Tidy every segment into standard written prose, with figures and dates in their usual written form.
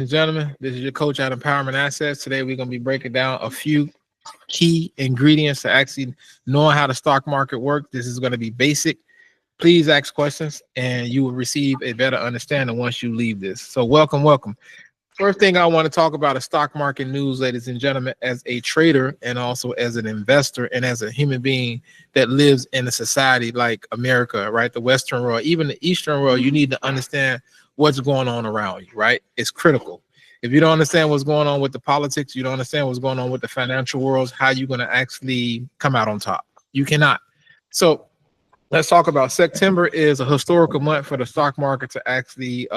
and gentlemen, this is your coach at Empowerment Assets. Today, we're going to be breaking down a few key ingredients to actually knowing how the stock market works. This is going to be basic. Please ask questions, and you will receive a better understanding once you leave this. So, welcome. First thing I want to talk about is stock market news, ladies and gentlemen, as a trader and also as an investor and as a human being that lives in a society like America, right? The Western world, even the Eastern world, you need to understand what's going on around you, right? It's critical. If you don't understand what's going on with the politics, you don't understand what's going on with the financial worlds, how you going to actually come out on top? You cannot. So let's talk about September is a historical month for the stock market to actually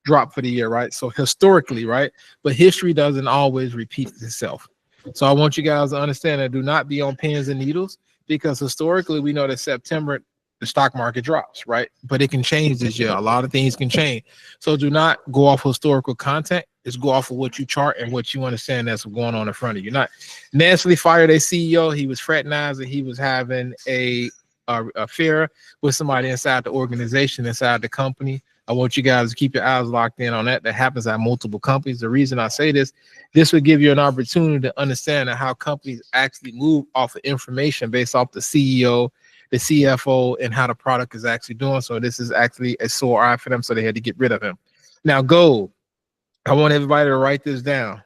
drop for the year, right? So historically, right? But history doesn't always repeat itself. So I want you guys to understand that do not be on pins and needles because historically we know that September the stock market drops, right? But it can change this year. A lot of things can change. So do not go off historical content. Just go off of what you chart and what you understand that's going on in front of you. Not Nestle fired a CEO. He was fraternizing. He was having a affair with somebody inside the organization, inside the company. I want you guys to keep your eyes locked in on that. That happens at multiple companies. The reason I say this would give you an opportunity to understand how companies actually move off of information based off the CEO, the CFO, and how the product is actually doing. So this is actually a sore eye for them, so they had to get rid of him. Now, gold. I want everybody to write this down.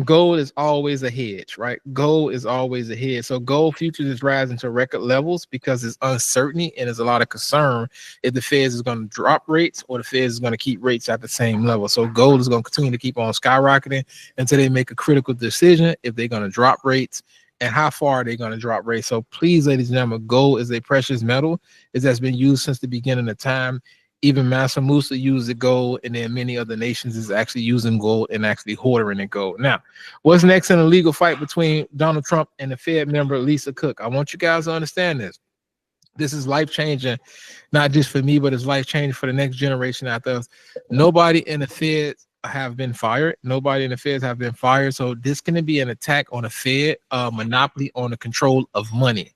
Gold is always a hedge, right? Gold is always a hedge. So gold futures is rising to record levels because it's uncertainty and there's a lot of concern if the Feds is going to drop rates or the Feds is going to keep rates at the same level. So gold is going to continue to keep on skyrocketing until they make a critical decision if they're going to drop rates and how far they're going to drop rates. So please, ladies and gentlemen, gold is a precious metal. It has been used since the beginning of time. Even Mansa Musa used the gold, and then many other nations is actually using gold and actually hoarding the gold. Now, what's next in a legal fight between Donald Trump and the Fed member Lisa Cook? I want you guys to understand this. This is life-changing, not just for me, but it's life-changing for the next generation after us. Nobody in the Feds have been fired. Nobody in the Feds have been fired. So this can be an attack on the Fed, monopoly on the control of money.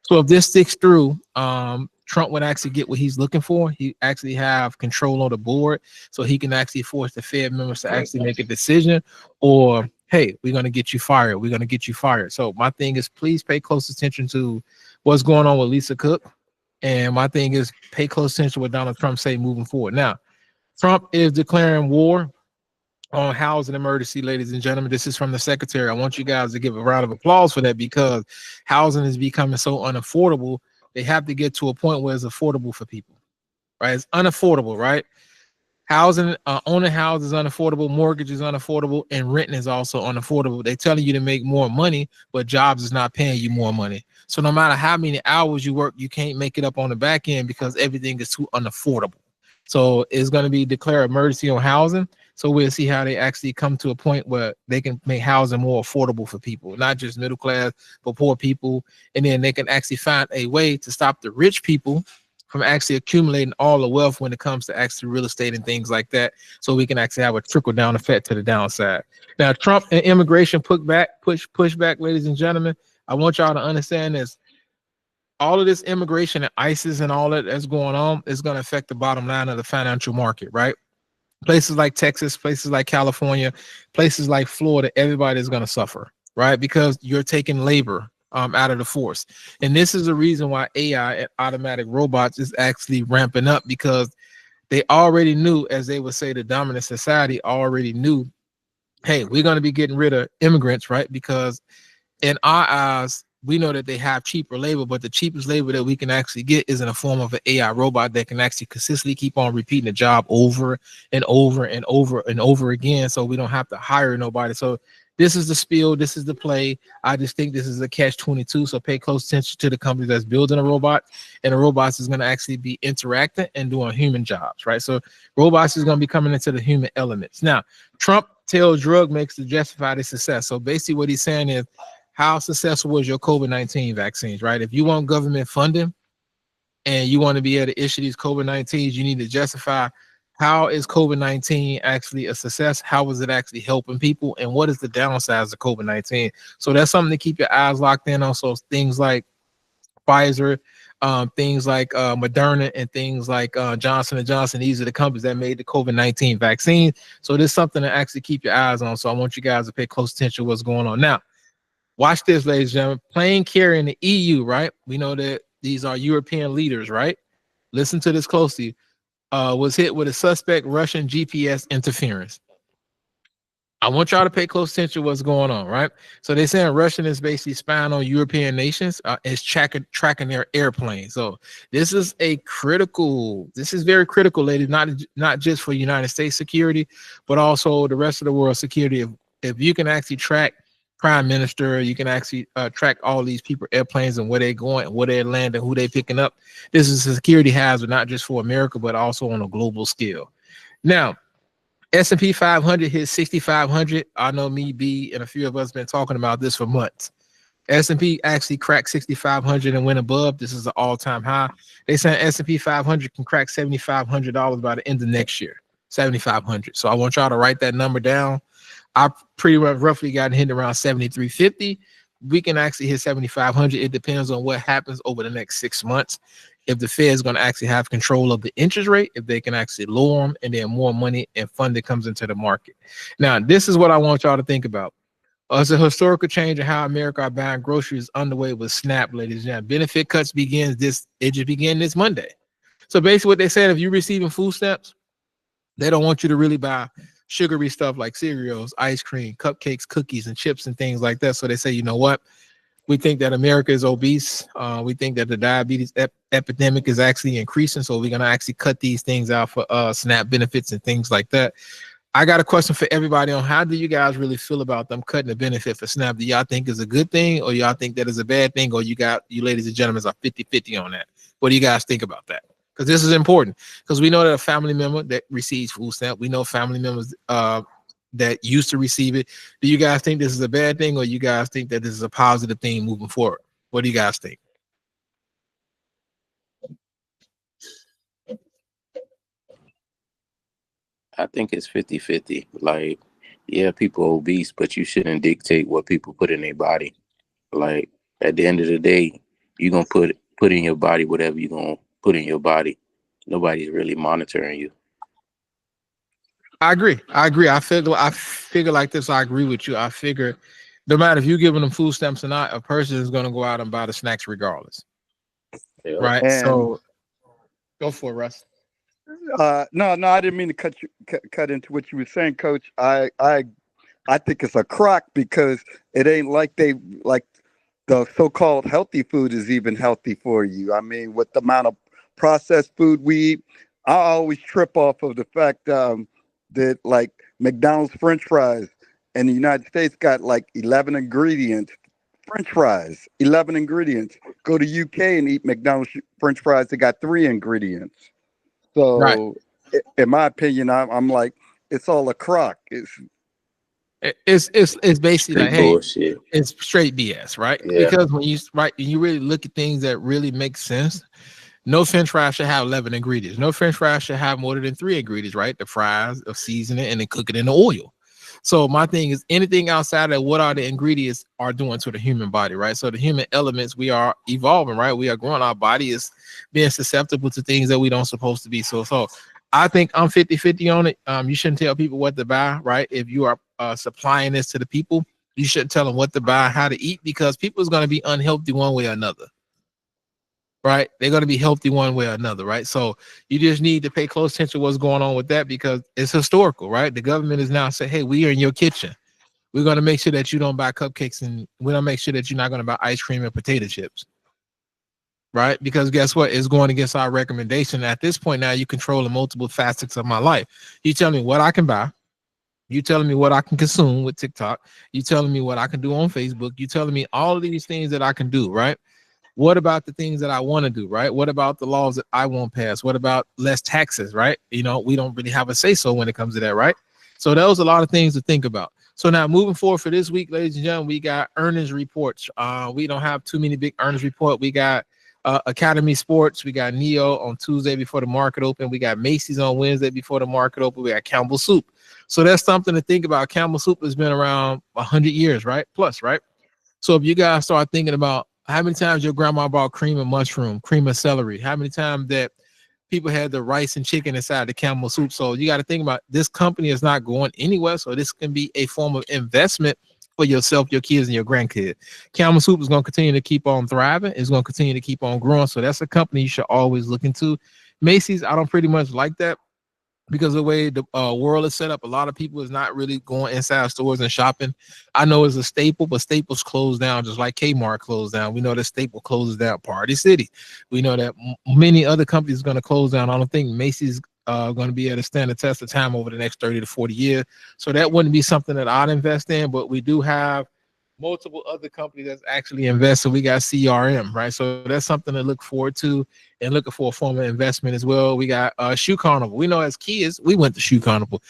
So if this sticks through, Trump would actually get what he's looking for. He actually have control on the board, so he can actually force the Fed members to actually make a decision, or hey, we're gonna get you fired. We're gonna get you fired. So my thing is, please pay close attention to what's going on with Lisa Cook, and my thing is pay close attention to what Donald Trump say moving forward. Now, Trump is declaring war on housing emergency, ladies and gentlemen. This is from the secretary. I want you guys to give a round of applause for that because housing is becoming so unaffordable. They have to get to a point where it's affordable for people, right? It's unaffordable, right? Housing, owning houses is unaffordable, mortgage is unaffordable, and renting is also unaffordable. They're telling you to make more money, but jobs is not paying you more money. So no matter how many hours you work, you can't make it up on the back end because everything is too unaffordable. So it's going to be declared emergency on housing. So we'll see how they actually come to a point where they can make housing more affordable for people, not just middle class, but poor people. And then they can actually find a way to stop the rich people from actually accumulating all the wealth when it comes to actually real estate and things like that. So we can actually have a trickle down effect to the downside. Now, Trump and immigration push back, ladies and gentlemen. I want y'all to understand this. All of this immigration and ISIS and all that's going on is going to affect the bottom line of the financial market, right? Places like Texas, places like California, places like Florida, everybody is going to suffer, right? Because you're taking labor out of the force. And this is the reason why AI and automatic robots is actually ramping up, because they already knew, as they would say, the dominant society already knew, hey, we're going to be getting rid of immigrants, right? Because in our eyes, we know that they have cheaper labor, but the cheapest labor that we can actually get is in a form of an AI robot that can actually consistently keep on repeating the job over and over and over and over again. So we don't have to hire nobody. So this is the spiel. This is the play. I just think this is a catch-22. So pay close attention to the company that's building a robot, and the robots is going to actually be interacting and doing human jobs, right? So robots is going to be coming into the human elements. Now, Trump tells drug makers to justify their success. So basically what he's saying is, how successful was your COVID-19 vaccines, right? If you want government funding and you want to be able to issue these COVID-19s, you need to justify how is COVID-19 actually a success? How is it actually helping people? And what is the downsides of COVID-19? So that's something to keep your eyes locked in on. So things like Pfizer, things like Moderna and things like Johnson & Johnson. These are the companies that made the COVID-19 vaccine. So this is something to actually keep your eyes on. So I want you guys to pay close attention to what's going on. Now, watch this, ladies and gentlemen. Plane carrier in the EU, right? We know that these are European leaders, right? Listen to this closely. Was hit with a suspect Russian GPS interference. I want y'all to pay close attention to what's going on, right? So they're saying Russian is basically spying on European nations, is tracking their airplanes. So this is very critical, ladies, not just for United States security, but also the rest of the world security. If you can actually track prime minister, you can actually track all these people, airplanes, and where they're going, where they're landing, who they're picking up. This is a security hazard, not just for America, but also on a global scale. Now, S&P 500 hit 6,500. I know me, B, and a few of us been talking about this for months. S&P actually cracked 6,500 and went above. This is an all-time high. They said S&P 500 can crack $7,500 by the end of next year. 7,500. So I want y'all to write that number down. I pretty much roughly got hit around 7,350. We can actually hit 7,500. It depends on what happens over the next 6 months. If the Fed is going to actually have control of the interest rate, if they can actually lower them, and then more money and funding comes into the market. Now, this is what I want y'all to think about. As a historical change in how America are buying groceries underway with SNAP, ladies and gentlemen. Benefit cuts begin this Monday. So basically what they said, if you're receiving food stamps, they don't want you to really buy sugary stuff like cereals, ice cream, cupcakes, cookies, and chips and things like that. So they say, you know what? We think that America is obese. We think that the diabetes epidemic is actually increasing. So we're going to actually cut these things out for SNAP benefits and things like that. I got a question for everybody on how do you guys really feel about them cutting the benefit for SNAP? Do y'all think is a good thing, or y'all think that is a bad thing, or you ladies and gentlemen are 50-50 on that? What do you guys think about that? Because this is important, because we know that a family member that receives food stamp, we know family members that used to receive it. Do you guys think this is a bad thing, or you guys think that this is a positive thing moving forward? What do you guys think? I think it's 50-50. Like, yeah, people are obese, but you shouldn't dictate what people put in their body. Like, at the end of the day, you're going to put in your body whatever you're going to put in your body. Nobody's really monitoring you. I agree. I figure like this. I agree with you. I figure no matter if you're giving them food stamps or not, a person is going to go out and buy the snacks regardless. Yeah. Right. And so go for it, Russ. No, I didn't mean to cut into what you were saying, Coach. I think it's a crock, because it ain't like the so-called healthy food is even healthy for you. I mean, with the amount of processed food we eat, I always trip off of the fact that like McDonald's French fries in the United States got like 11 ingredients. French fries, 11 ingredients. Go to UK and eat McDonald's French fries, they got 3 ingredients. So, right. In my opinion, I'm like, it's all a crock. It's basically straight like, bullshit. Hey, it's straight BS, right? Yeah. Because when you really look at things that really make sense, no French fries should have 11 ingredients. No French fries should have more than 3 ingredients, right? The fries, of seasoning, and then cook it in the oil. So my thing is, anything outside of what are the ingredients are doing to the human body, right? So the human elements, we are evolving, right? We are growing. Our body is being susceptible to things that we don't supposed to be. So I think I'm 50-50 on it. You shouldn't tell people what to buy, right? If you are supplying this to the people, you shouldn't tell them what to buy, how to eat, because people is going to be unhealthy one way or another. Right? They're going to be healthy one way or another, right? So you just need to pay close attention to what's going on with that, because it's historical, right? The government is now saying, hey, we are in your kitchen. We're going to make sure that you don't buy cupcakes, and we're going to make sure that you're not going to buy ice cream and potato chips, right? Because guess what? It's going against our recommendation. At this point now, you control the multiple facets of my life. You tell me what I can buy. You telling me what I can consume with TikTok. You telling me what I can do on Facebook. You telling me all of these things that I can do, right? What about the things that I want to do, right? What about the laws that I won't pass? What about less taxes, right? You know, we don't really have a say-so when it comes to that, right? So those are a lot of things to think about. So now moving forward for this week, ladies and gentlemen, we got earnings reports. We don't have too many big earnings report. We got Academy Sports. We got Neo on Tuesday before the market open. We got Macy's on Wednesday before the market open. We got Campbell Soup. So that's something to think about. Campbell Soup has been around 100 years, right? Plus, right? So if you guys start thinking about How many times your grandma bought cream of mushroom, cream of celery? How many times that people had the rice and chicken inside the Camel soup? So you got to think about, this company is not going anywhere. So this can be a form of investment for yourself, your kids, and your grandkids. Camel soup is going to continue to keep on thriving. It's going to continue to keep on growing. So that's a company you should always look into. Macy's, I don't pretty much like that, because the way the world is set up, a lot of people is not really going inside stores and shopping. I know it's a staple, but Staples closed down just like Kmart closed down. We know that Staple closes down, Party City. We know that many other companies are going to close down. I don't think Macy's going to be able to stand the test of time over the next 30 to 40 years. So that wouldn't be something that I'd invest in, but we do have multiple other companies that's actually invest. So we got CRM, right? So that's something to look forward to and looking for a form of investment as well. We got Shoe Carnival. We know as kids, we went to Shoe Carnival.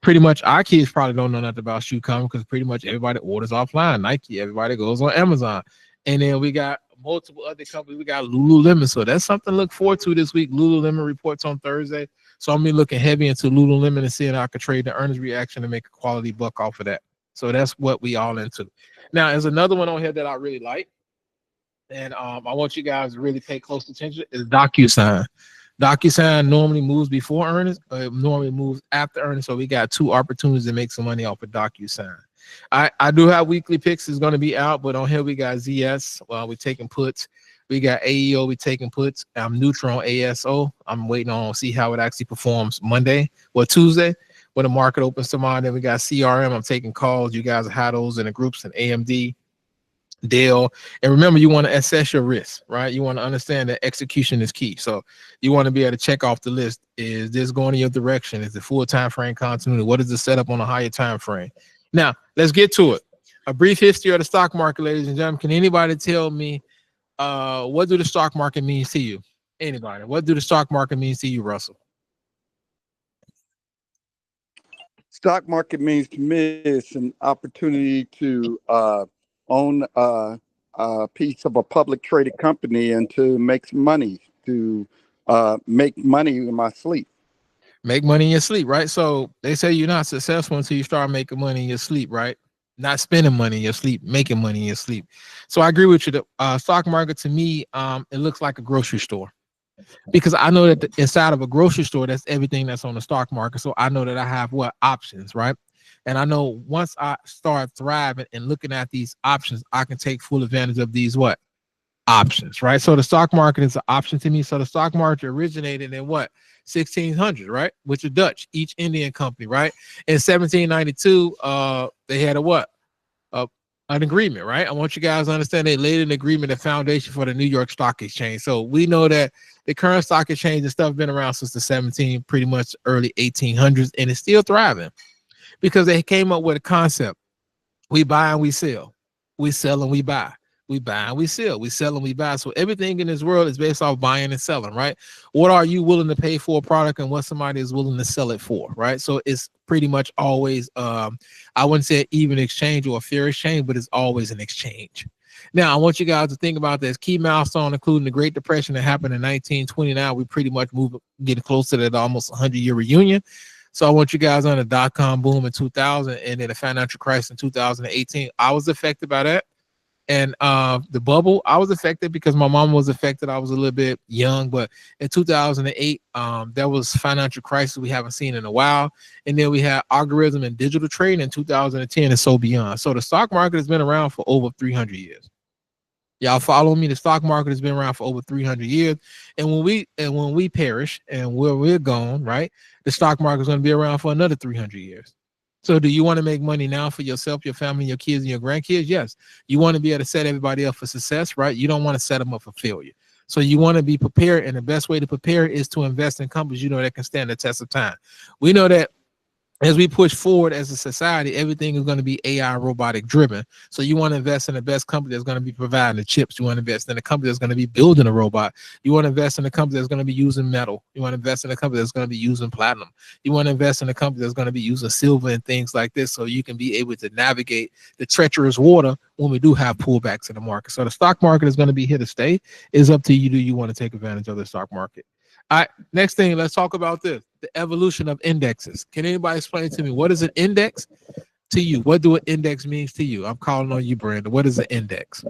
Pretty much our kids probably don't know nothing about Shoe Carnival because pretty much everybody orders offline. Nike, everybody goes on Amazon. And then we got multiple other companies. We got Lululemon. So that's something to look forward to this week. Lululemon reports on Thursday. So I'm going to be looking heavy into Lululemon and seeing how I could trade the earnings reaction and make a quality buck off of that. So that's what we all into. Now, there's another one on here that I really like, and I want you guys to really pay close attention, is DocuSign. DocuSign normally moves before earnings, normally moves after earnings, so we got two opportunities to make some money off of DocuSign. I do have weekly picks is going to be out, but on here we got ZS. We're taking puts. We got AEO. We're taking puts. I'm neutral on ASO. I'm waiting on see how it actually performs Monday or Tuesday when the market opens tomorrow. Then we got CRM. I'm taking calls. You guys have those in the groups, and AMD, Dell. And remember, you want to assess your risk, right? You want to understand that execution is key. So you want to be able to check off the list. Is this going in your direction? Is it full time frame continuity? What is the setup on a higher time frame? Now, let's get to it. A brief history of the stock market, ladies and gentlemen. Can anybody tell me what do the stock market mean to you? Anybody? What do the stock market mean to you, Russell? Stock market means to me it's an opportunity to own a piece of a public traded company and to make some money, to make money in my sleep. Make money in your sleep, right? So they say you're not successful until you start making money in your sleep, right? Not spending money in your sleep, making money in your sleep. So I agree with you. The stock market to me, it looks like a grocery store, because I know that inside of a grocery store, that's everything that's on the stock market. So I know that I have what options, right? And I know once I start thriving and looking at these options, I can take full advantage of these what? Options, right? So the stock market is an option to me. So the stock market originated in what? 1600, right? With the Dutch, East Indian Company, right? In 1792, they had a what? An agreement, right? I want you guys to understand they laid an agreement, a foundation for the New York Stock Exchange. So we know that the current stock exchange and stuff been around since the pretty much early 1800s, and it's still thriving because they came up with a concept. We buy and we sell. We sell and we buy. We buy and we sell. We sell and we buy. So everything in this world is based off buying and selling, right? What are you willing to pay for a product and what somebody is willing to sell it for, right? So it's pretty much always, I wouldn't say even exchange or a fair exchange, but it's always an exchange. Now, I want you guys to think about this key milestone, including the Great Depression that happened in 1929. We pretty much getting close to that almost 100-year reunion. So I want you guys on the dot-com boom in 2000 and then the financial crisis in 2018. I was affected by that. And the bubble, I was affected because my mom was affected. I was a little bit young, but in 2008, there was financial crisis we haven't seen in a while. And then we had algorithm and digital trading in 2010 and so beyond. So the stock market has been around for over 300 years. Y'all follow me? The stock market has been around for over 300 years. And when we perish and where we're gone, right, the stock market is going to be around for another 300 years. So do you want to make money now for yourself, your family, your kids, and your grandkids? Yes. You want to be able to set everybody up for success, right? You don't want to set them up for failure. So you want to be prepared, and the best way to prepare is to invest in companies you know that can stand the test of time. We know that as we push forward as a society, everything is going to be AI robotic driven. So you want to invest in the best company that's going to be providing the chips. You want to invest in a company that's going to be building a robot. You want to invest in a company that's going to be using metal. You want to invest in a company that's going to be using platinum. You want to invest in a company that's going to be using silver and things like this, so you can be able to navigate the treacherous water when we do have pullbacks in the market. So the stock market is going to be here to stay. It's up to you. Do you want to take advantage of the stock market? All right, next thing, let's talk about this, the evolution of indexes. Can anybody explain to me what is an index to you? What do an index means to you? I'm calling on you, Brandon. What is an index?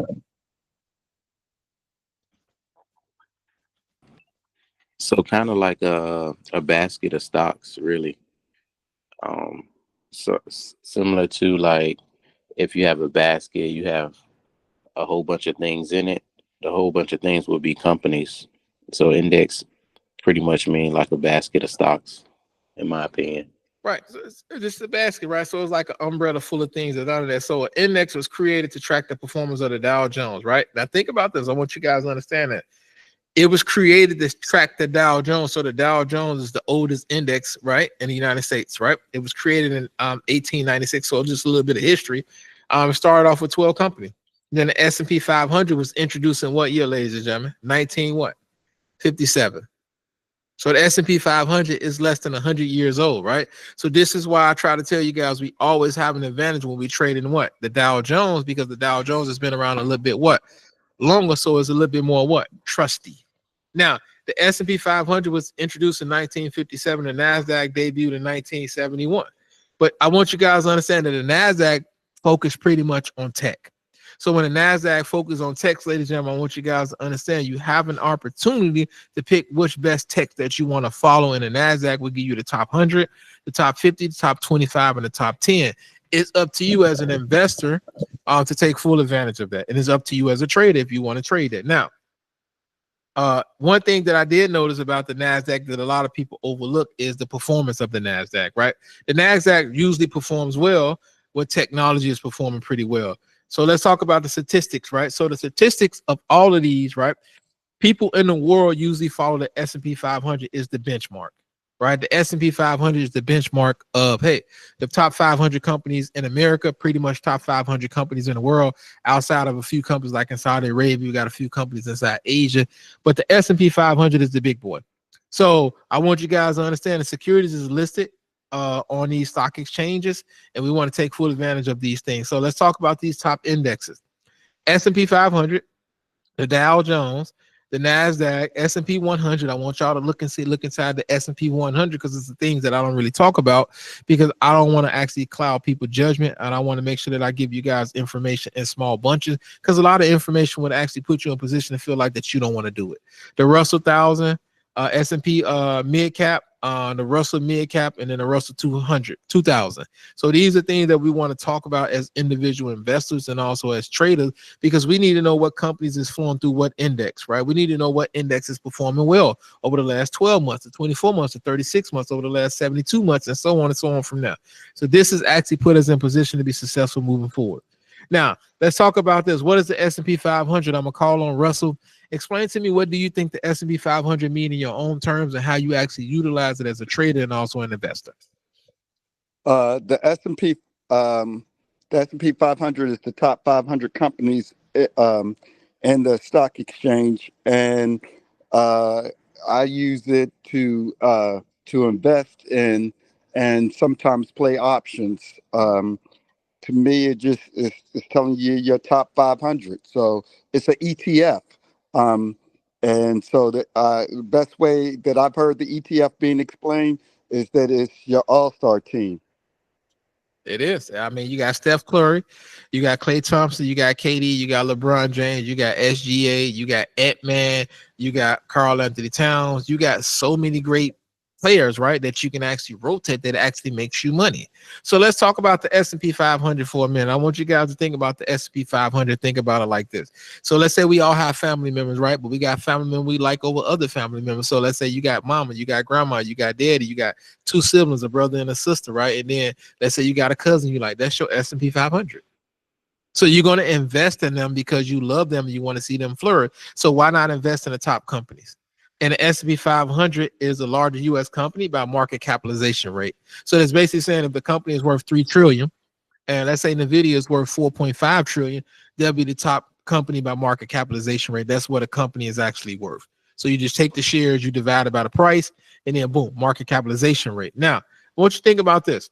So kind of like a basket of stocks, really. So similar to like if you have a basket, you have a whole bunch of things in it. The whole bunch of things will be companies. So index pretty much mean like a basket of stocks, in my opinion. Right. So it's just a basket, right? So it's like an umbrella full of things that under that. So an index was created to track the performance of the Dow Jones, right? Now think about this. I want you guys to understand that. It was created to track the Dow Jones. So the Dow Jones is the oldest index, right, in the United States, right? It was created in 1896. So just a little bit of history. It started off with 12 companies. Then the S&P 500 was introduced in what year, ladies and gentlemen? 19 what? 57. So the S&P 500 is less than 100 years old, right? So this is why I try to tell you guys we always have an advantage when we trade in what? The Dow Jones, because the Dow Jones has been around a little bit what? Longer, so it's a little bit more what? Trusty. Now, the S&P 500 was introduced in 1957. The NASDAQ debuted in 1971. But I want you guys to understand that the NASDAQ focused pretty much on tech. So when the NASDAQ focuses on tech, ladies and gentlemen, I want you guys to understand you have an opportunity to pick which best tech that you want to follow. And the NASDAQ will give you the top 100, the top 50, the top 25, and the top 10. It's up to you as an investor to take full advantage of that. And it's up to you as a trader if you want to trade it. Now, one thing that I did notice about the NASDAQ that a lot of people overlook is the performance of the NASDAQ, right? The NASDAQ usually performs well when technology is performing pretty well. So let's talk about the statistics, right? So the statistics of all of these, right? People in the world usually follow the S&P 500 is the benchmark, right? The S&P 500 is the benchmark of, hey, the top 500 companies in America, pretty much top 500 companies in the world, outside of a few companies like in Saudi Arabia, we got a few companies inside Asia, but the S&P 500 is the big boy. So I want you guys to understand the securities is listed on these stock exchanges, and we want to take full advantage of these things. So let's talk about these top indexes. S&P 500, the Dow Jones, the NASDAQ, S&P 100. I want y'all to look inside the S&P 100 because it's the things that I don't really talk about because I don't want to actually cloud people's judgment, and I want to make sure that I give you guys information in small bunches because a lot of information would actually put you in a position to feel like that you don't want to do it. The Russell 1000, S&P mid cap, the Russell mid cap, and then the Russell 2000. So these are things that we want to talk about as individual investors and also as traders because we need to know what companies is flowing through what index, right? We need to know what index is performing well over the last 12 months, to 24 months, to 36 months, over the last 72 months, and so on and so on from there. So this has actually put us in position to be successful moving forward. Now, let's talk about this. What is the S&P 500? I'm going to call on Russell. Explain to me, what do you think the S&P 500 mean in your own terms and how you actually utilize it as a trader and also an investor? The S&P 500 is the top 500 companies in the stock exchange, and I use it to invest in and sometimes play options. To me, it just is telling you your top 500. So it's an ETF. And so the best way that I've heard the ETF being explained is that it's your all-star team. It is. I mean, you got Steph Curry, you got Klay Thompson, you got KD, you got LeBron James, you got SGA, you got Ant-Man, you got Karl Anthony Towns. You got so many great players, right, that you can actually rotate that actually makes you money. So let's talk about the S&P 500 for a minute. I want you guys to think about the S&P 500. Think about it like this. So let's say we all have family members, right? But we got family members we like over other family members. So let's say you got mama, you got grandma, you got daddy, you got two siblings, a brother and a sister, right? And then let's say you got a cousin you like. That's your S&P 500. So you're going to invest in them because you love them and you want to see them flourish. So why not invest in the top companies? And the S&P 500 is the largest U.S. company by market capitalization rate. So that's basically saying if the company is worth $3 trillion, and let's say NVIDIA is worth $4.5 trillion, they'll be the top company by market capitalization rate. That's what a company is actually worth. So you just take the shares, you divide it by the price, and then boom, market capitalization rate. Now, what you think about this?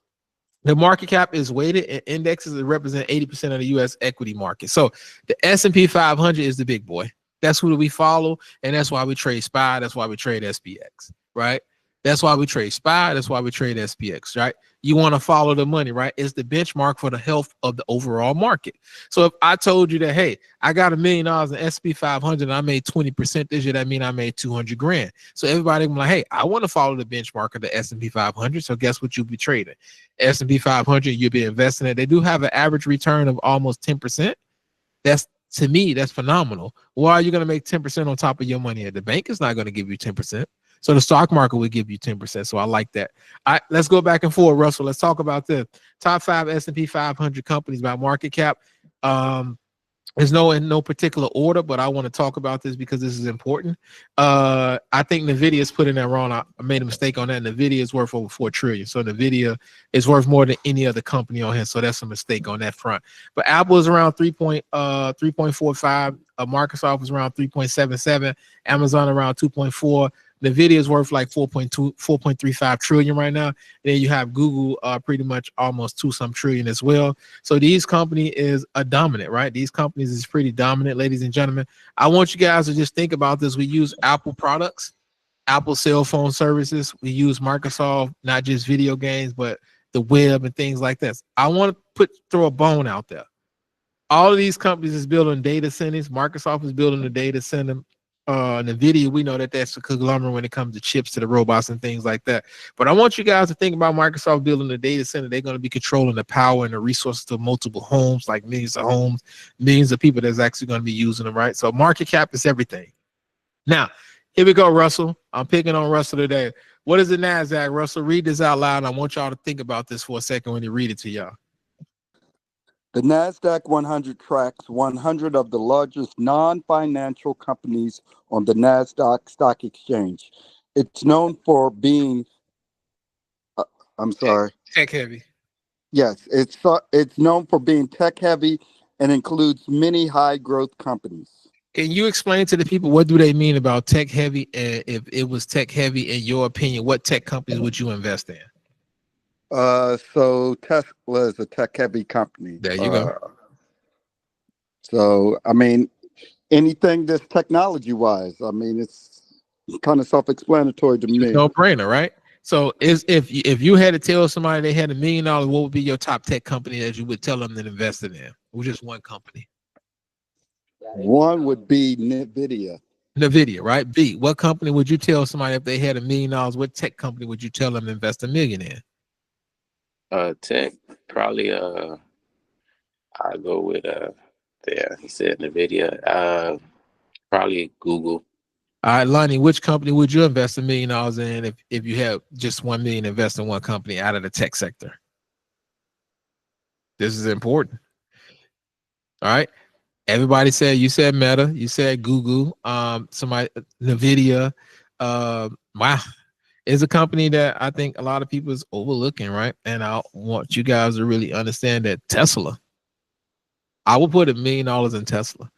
The market cap is weighted and indexes that represent 80% of the U.S. equity market. So the S&P 500 is the big boy. That's who we follow, and that's why we trade SPY. That's why we trade SPX, right? That's why we trade SPY. That's why we trade SPX, right? you want to follow the money, right? It's the benchmark for the health of the overall market. So if I told you that, hey, I got $1 million in SP 500 and I made 20% this year, that means I made 200 grand. So everybody will be like, hey, I want to follow the benchmark of the S&P 500. So guess what you'll be trading? S&P 500, you'll be investing in. They do have an average return of almost 10%. That's, to me, that's phenomenal. Why are you going to make 10% on top of your money? The bank is not going to give you 10%. So the stock market will give you 10%. So I like that. All right, let's go back and forth, Russell. Let's talk about the top 5 S&P 500 companies by market cap. There's no in no particular order, but I want to talk about this because this is important. I think Nvidia is putting that wrong. I made a mistake on that. Nvidia is worth over 4 trillion. So Nvidia is worth more than any other company on here. So that's a mistake on that front. But Apple is around 3.45. Microsoft is around 3.77. Amazon around 2.4. Nvidia is worth like 4.35 trillion right now. And then you have Google pretty much almost 2-some trillion as well. So these company is a dominant, right? These companies is pretty dominant, ladies and gentlemen. I want you guys to just think about this. We use Apple products, Apple cell phone services. We use Microsoft, not just video games, but the web and things like that. I want to throw a bone out there. All of these companies is building data centers. Microsoft is building a data center. Nvidia, we know that that's a conglomerate when it comes to chips to the robots and things like that. But I want you guys to think about Microsoft building a data center. They're going to be controlling the power and the resources to multiple homes, like millions of homes, millions of people that's actually going to be using them, right? So market cap is everything. Now, here we go, Russell. I'm picking on Russell today. What is the NASDAQ, Russell? Read this out loud. I want y'all to think about this for a second when you read it to y'all. The NASDAQ 100 tracks 100 of the largest non-financial companies on the NASDAQ stock exchange. It's known for being, Tech heavy. Yes, it's known for being tech heavy and includes many high growth companies. Can you explain to the people what do they mean about tech heavy? And if it was tech heavy, in your opinion, what tech companies would you invest in? So Tesla is a tech heavy company. There you go. So, I mean, anything that's technology wise, I mean, it's kind of self-explanatory to me. No brainer, right? So if you had to tell somebody they had $1 million, what would be your top tech company that you would tell them to invest in? Or just one company? One would be NVIDIA. NVIDIA, right? B, what company would you tell somebody if they had $1 million? What tech company would you tell them to invest $1 million in? Tech, probably I go with he said NVIDIA. Probably Google. All right, Lonnie, which company would you invest $1 million in if you have just 1 million invest in one company out of the tech sector? This is important. All right. Everybody said, you said Meta, you said Google, somebody, NVIDIA. Wow. It's a company that I think a lot of people is overlooking, right? And I want you guys to really understand that Tesla, I will put $1 million in Tesla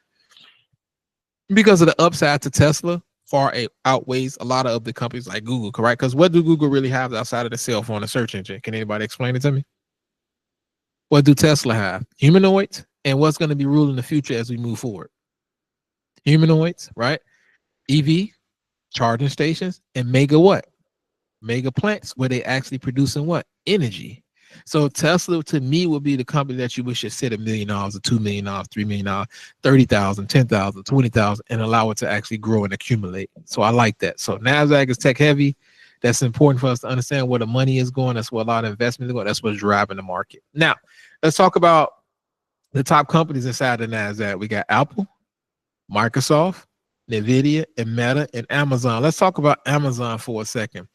because of the upside to Tesla far outweighs a lot of the companies like Google, correct? Because what do Google really have outside of the cell phone and search engine? Can anybody explain it to me? What do Tesla have? Humanoids, and what's going to be ruling the future as we move forward? Humanoids, right? EV, charging stations, and mega what? Mega plants where they actually producing what? Energy. So Tesla to me would be the company that you wish should set $1 million or $2 million, $3 million, 30,000, 10,000, 20,000, and allow it to actually grow and accumulate. So I like that. So NASDAQ is tech heavy. That's important for us to understand where the money is going. That's where a lot of investments are going. That's what's driving the market. Now, let's talk about the top companies inside the NASDAQ. We got Apple, Microsoft, NVIDIA, and Meta, and Amazon. Let's talk about Amazon for a second.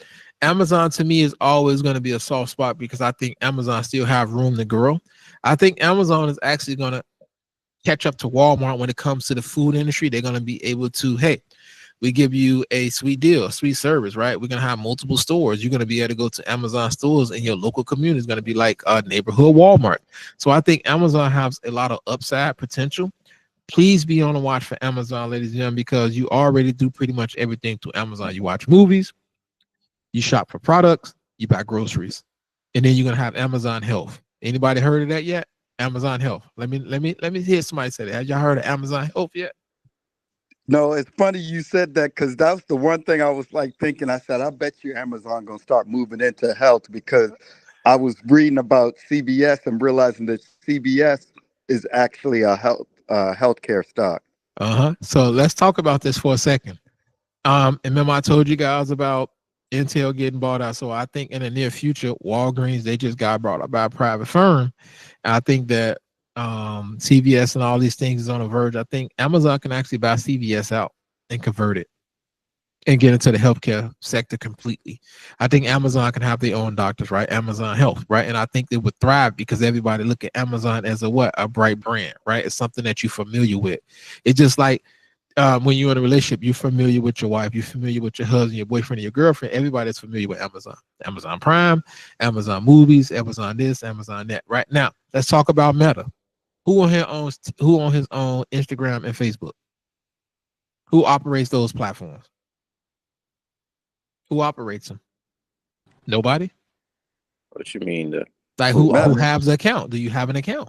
Amazon to me is always going to be a soft spot because I think Amazon still have room to grow. I think Amazon is actually going to catch up to Walmart when it comes to the food industry. They're going to be able to, hey, we give you a sweet deal, a sweet service, right? We're going to have multiple stores. You're going to be able to go to Amazon stores and your local community is going to be like a neighborhood Walmart. So I think Amazon has a lot of upside potential. Please be on the watch for Amazon, ladies and gentlemen, because you already do pretty much everything through Amazon. You watch movies, you shop for products, you buy groceries, and then you're gonna have Amazon Health. Anybody heard of that yet? Amazon Health. Let me hear somebody say that. Have y'all heard of Amazon Health yet? No, it's funny you said that because that was the one thing I was like thinking. I said, I bet you Amazon gonna start moving into health because I was reading about CVS and realizing that CVS is actually a healthcare stock. So let's talk about this for a second. And remember I told you guys about Intel getting bought out. So I think in the near future, Walgreens, they just got bought out by a private firm. And I think that CVS and all these things is on the verge. I think Amazon can actually buy CVS out and convert it and get into the healthcare sector completely. I think Amazon can have their own doctors, right? Amazon Health, right? And I think they would thrive because everybody look at Amazon as a what? A bright brand, right? It's something that you're familiar with. It's just like when you're in a relationship, you're familiar with your wife, you're familiar with your husband, your boyfriend, and your girlfriend. Everybody's familiar with Amazon. Amazon Prime, Amazon Movies, Amazon this, Amazon that. Right now, let's talk about Meta. Who on his own Instagram and Facebook? Who operates those platforms? Who operates them? Nobody. What you mean? Like who has an account? Do you have an account?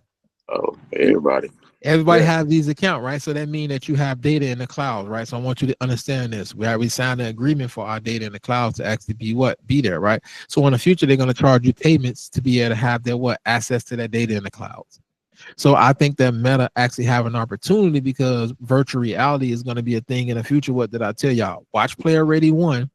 Oh, everybody. Everybody has these accounts, right? So that means that you have data in the cloud, right? So I want you to understand this. We signed an agreement for our data in the cloud to actually be there, right? So in the future, they're going to charge you payments to be able to have their access to that data in the clouds. So I think that Meta actually have an opportunity because virtual reality is going to be a thing in the future. What did I tell y'all? Watch Player Ready 1.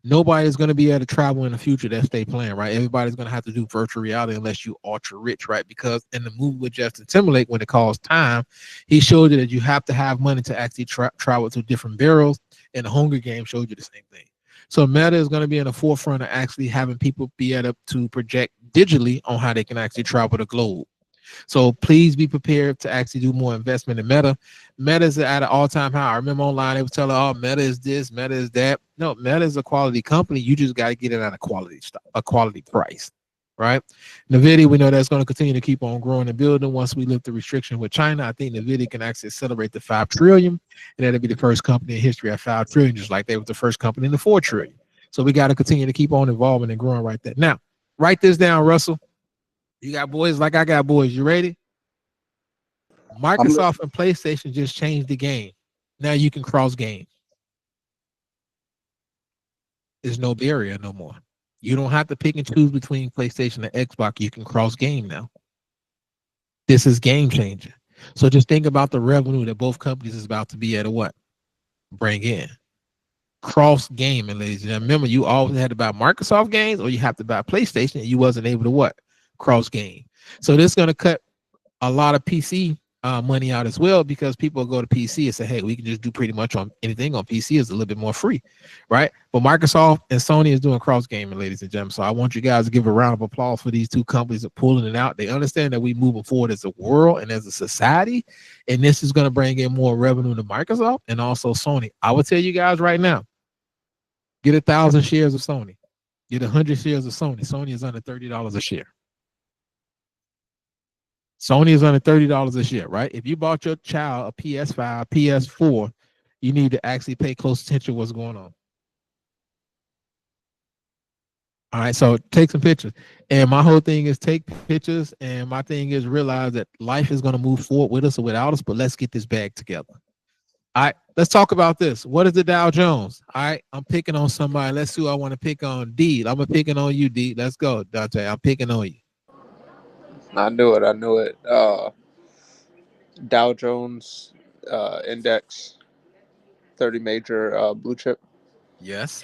Nobody is going to be able to travel in the future that stay playing, right? Everybody's going to have to do virtual reality unless you ultra rich, right? Because in the movie with Justin Timberlake, when it calls time, he showed you that you have to have money to actually travel to different barrels, and the Hunger Games showed you the same thing. So Meta is going to be in the forefront of actually having people be able to project digitally on how they can actually travel the globe. So please be prepared to actually do more investment in Meta. Meta is at an all-time high. I remember online they were telling, "Oh, Meta is this, Meta is that." No, Meta is a quality company. You just got to get it at a quality price, right? Nvidia, we know that's going to continue to keep on growing and building. Once we lift the restriction with China, I think Nvidia can actually accelerate the 5 trillion, and that'll be the first company in history at 5 trillion, just like they were the first company in the 4 trillion. So we got to continue to keep on evolving and growing right there. Now, write this down, Russell. You got boys like I got boys. You ready? Microsoft and PlayStation just changed the game. Now you can cross game. There's no barrier no more. You don't have to pick and choose between PlayStation and Xbox. You can cross game now. This is game changer. So just think about the revenue that both companies is about to be able to what? Bring in. Cross gaming, ladies and gentlemen. Remember, you always had to buy Microsoft games or you have to buy PlayStation and you wasn't able to what? Cross game. So this is going to cut a lot of PC money out as well because people go to PC and say, hey, we can just do pretty much on anything on PC is a little bit more free, right? But Microsoft and Sony is doing cross gaming, ladies and gentlemen. So I want you guys to give a round of applause for these two companies that pulling it out. They understand that we moving forward as a world and as a society, and this is going to bring in more revenue to Microsoft and also Sony. I will tell you guys right now, get 1,000 shares of Sony, get 100 shares of Sony. Sony is under $30 a share. Sony is under $30 a share, right? If you bought your child a PS5, PS4, you need to actually pay close attention to what's going on. All right, so take some pictures. And my whole thing is take pictures, and my thing is realize that life is going to move forward with us or without us, but let's get this bag together. All right, let's talk about this. What is the Dow Jones? All right, I'm picking on somebody. Let's see who I want to pick on. D, I'm picking on you, D. Let's go, Dante. I'm picking on you. I knew it. Dow Jones index, 30 major blue chip. Yes.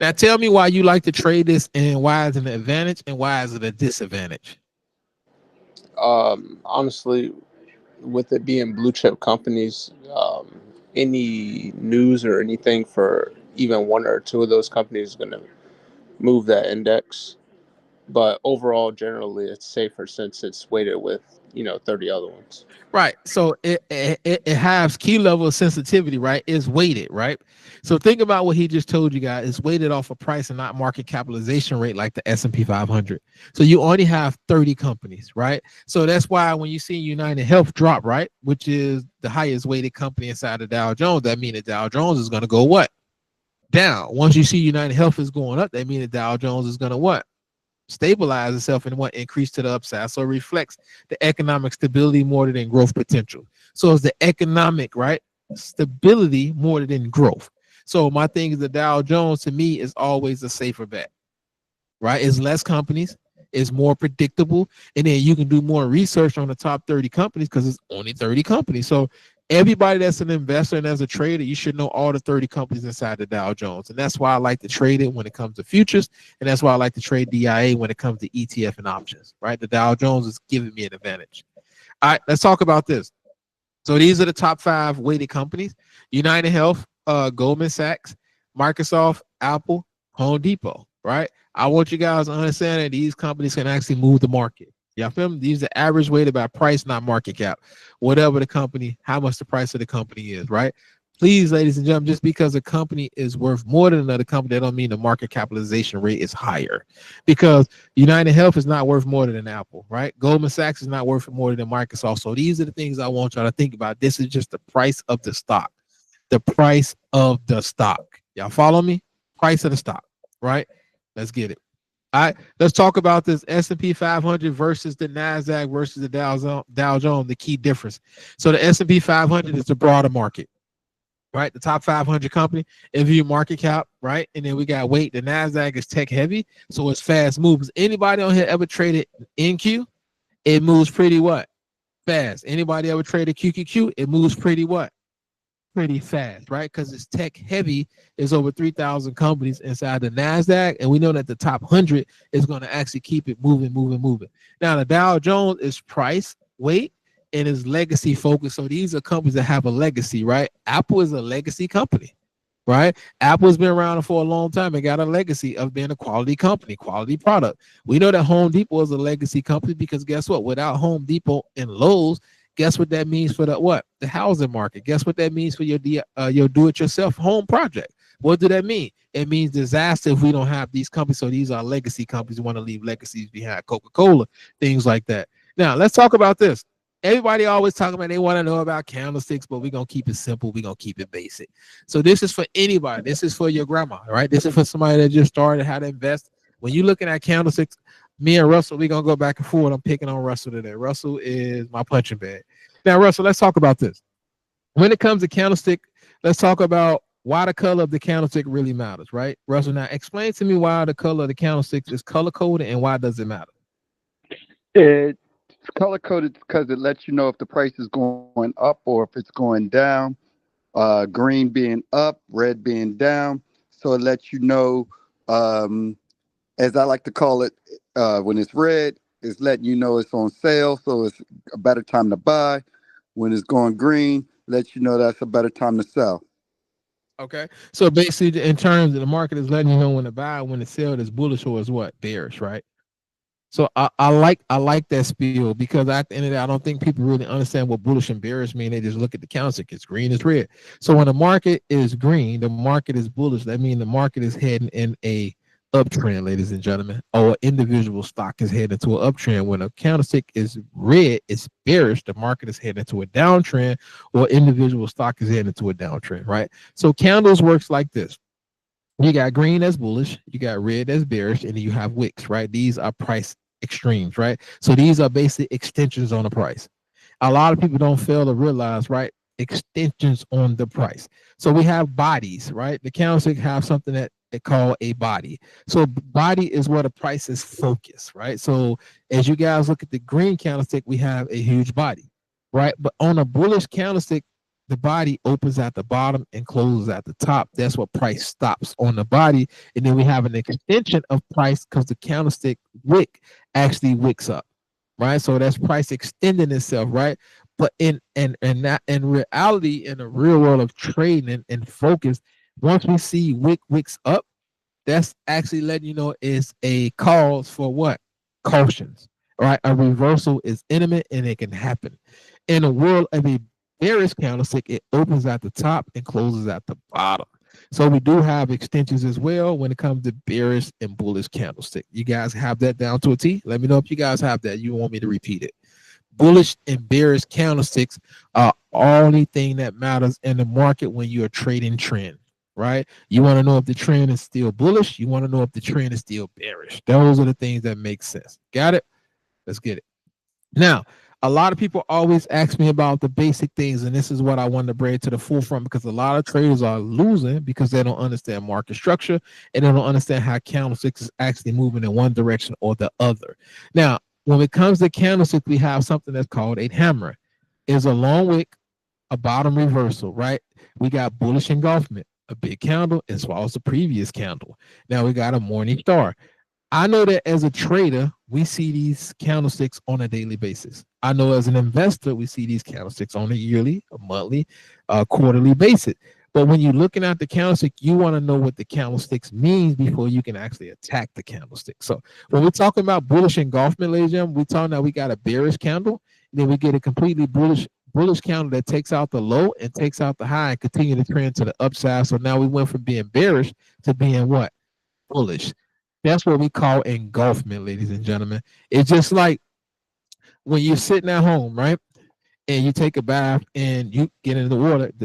Now tell me why you like to trade this and why is it an advantage and why is it a disadvantage? Honestly, with it being blue chip companies, any news or anything for even one or two of those companies is going to move that index. But overall, generally, it's safer since it's weighted with 30 other ones. Right. So it has key level of sensitivity, right? It's weighted, right? So think about what he just told you guys. It's weighted off a price and not market capitalization rate like the S&P 500. So you only have 30 companies, right? So that's why when you see United Health drop, right, which is the highest weighted company inside of Dow Jones, that means that Dow Jones is going to go what? Down. Once you see United Health is going up, that means that Dow Jones is going to what? Stabilize itself and what? Increase to the upside. So it reflects the economic stability more than growth potential. So it's the economic, right, stability more than growth. So my thing is the Dow Jones to me is always a safer bet. right? It's less companies, it's more predictable, and then you can do more research on the top 30 companies because it's only 30 companies. So everybody that's an investor and as a trader, you should know all the 30 companies inside the Dow Jones. And that's why I like to trade it when it comes to futures. And that's why I like to trade DIA when it comes to ETF and options, right? The Dow Jones is giving me an advantage. All right, let's talk about this. So these are the top 5 weighted companies: United Health, Goldman Sachs, Microsoft, Apple, Home Depot, right? I want you guys to understand that these companies can actually move the market. Y'all feel me? These are average weighted by price, not market cap. Whatever the company, how much the price of the company is, right? Please, ladies and gentlemen, just because a company is worth more than another company, that don't mean the market capitalization rate is higher. Because United Health is not worth more than Apple, right? Goldman Sachs is not worth more than Microsoft. So these are the things I want y'all to think about. This is just the price of the stock. The price of the stock. Y'all follow me? Price of the stock, right? Let's get it. All right, let's talk about this S&P 500 versus the NASDAQ versus the Dow Jones, the key difference. So the S&P 500 is the broader market, right? The top 500 company, if you market cap, right? And then we got weight. The NASDAQ is tech heavy, so it's fast moves. Anybody on here ever traded NQ? It moves pretty what? Fast. Anybody ever traded QQQ? It moves pretty what? Pretty fast, right? Because it's tech heavy. There's over 3,000 companies inside the NASDAQ, and we know that the top 100 is going to actually keep it moving. Now, the Dow Jones is price, weight, and is legacy focused. So these are companies that have a legacy, right? Apple is a legacy company, right? Apple's been around for a long time and got a legacy of being a quality company, quality product. We know that Home Depot is a legacy company because guess what? Without Home Depot and Lowe's, guess what that means for the housing market? Guess what that means for your do-it-yourself home project? What do that mean? It means disaster if we don't have these companies. So these are legacy companies. We want to leave legacies behind, Coca-Cola, things like that. Now, let's talk about this. Everybody always talking about they want to know about candlesticks, but we're going to keep it simple. We're going to keep it basic. So this is for anybody. This is for your grandma, right? This is for somebody that just started how to invest. When you're looking at candlesticks, me and Russell, we're going to go back and forth. I'm picking on Russell today. Russell is my punching bag. Now, Russell, let's talk about this. When it comes to candlestick, let's talk about why the color of the candlestick really matters, right? Russell, now explain to me why the color of the candlestick is color-coded and why does it matter? It's color-coded because it lets you know if the price is going up or if it's going down. Green being up, red being down. So it lets you know, as I like to call it, when it's red, it's letting you know it's on sale, so it's a better time to buy. When it's going green, lets you know that's a better time to sell. Okay, so basically, in terms of the market is letting you know when to buy, when to sell, is bullish or is what? Bearish, right? So I like that spiel because at the end of the day, I don't think people really understand what bullish and bearish mean. They just look at the candlestick. It's green, it's red. So when the market is green, the market is bullish. That means the market is heading in a uptrend, ladies and gentlemen, or an individual stock is heading to an uptrend. When a candlestick is red, it's bearish. The market is heading to a downtrend, or individual stock is heading to a downtrend, right? So candles works like this. You got green that's bullish, you got red that's bearish, and then you have wicks, right? These are price extremes, right? So these are basic extensions on the price. A lot of people don't fail to realize, right? Extensions on the price. So we have bodies, right? The candlestick have something that they call a body. So body is where the price is focused, right? So as you guys look at the green candlestick, we have a huge body, right? But on a bullish candlestick, the body opens at the bottom and closes at the top. That's what price stops on the body. And then we have an extension of price because the candlestick wick actually wicks up, right? So that's price extending itself, right? But in reality, in the real world of trading and focus, once we see wicks up, that's actually letting you know is a cause for what? Cautions, right? A reversal is imminent and it can happen. In a world of a bearish candlestick, it opens at the top and closes at the bottom. So we do have extensions as well when it comes to bearish and bullish candlestick. You guys have that down to a T? Let me know if you guys have that. You want me to repeat it. Bullish and bearish candlesticks are only thing that matters in the market when you are trading trend, right? You want to know if the trend is still bullish. You want to know if the trend is still bearish. Those are the things that make sense. Got it? Let's get it. Now, a lot of people always ask me about the basic things, and this is what I want to bring to the forefront, because a lot of traders are losing because they don't understand market structure and they don't understand how candlesticks is actually moving in one direction or the other. Now, when it comes to candlestick, we have something that's called a hammer. It's a long wick, a bottom reversal, right? We got bullish engulfment, a big candle, as well as the previous candle. Now we got a morning star. I know that as a trader, we see these candlesticks on a daily basis. I know as an investor, we see these candlesticks on a yearly, a monthly, quarterly basis. But when you're looking at the candlestick, you want to know what the candlesticks means before you can actually attack the candlestick. So when we're talking about bullish engulfment, ladies and gentlemen, we're talking that we got a bearish candle, then we get a completely bullish candle that takes out the low and takes out the high and continue to trend to the upside. So now we went from being bearish to being what? Bullish. That's what we call engulfment, ladies and gentlemen. It's just like when you're sitting at home, right? And you take a bath and you get in the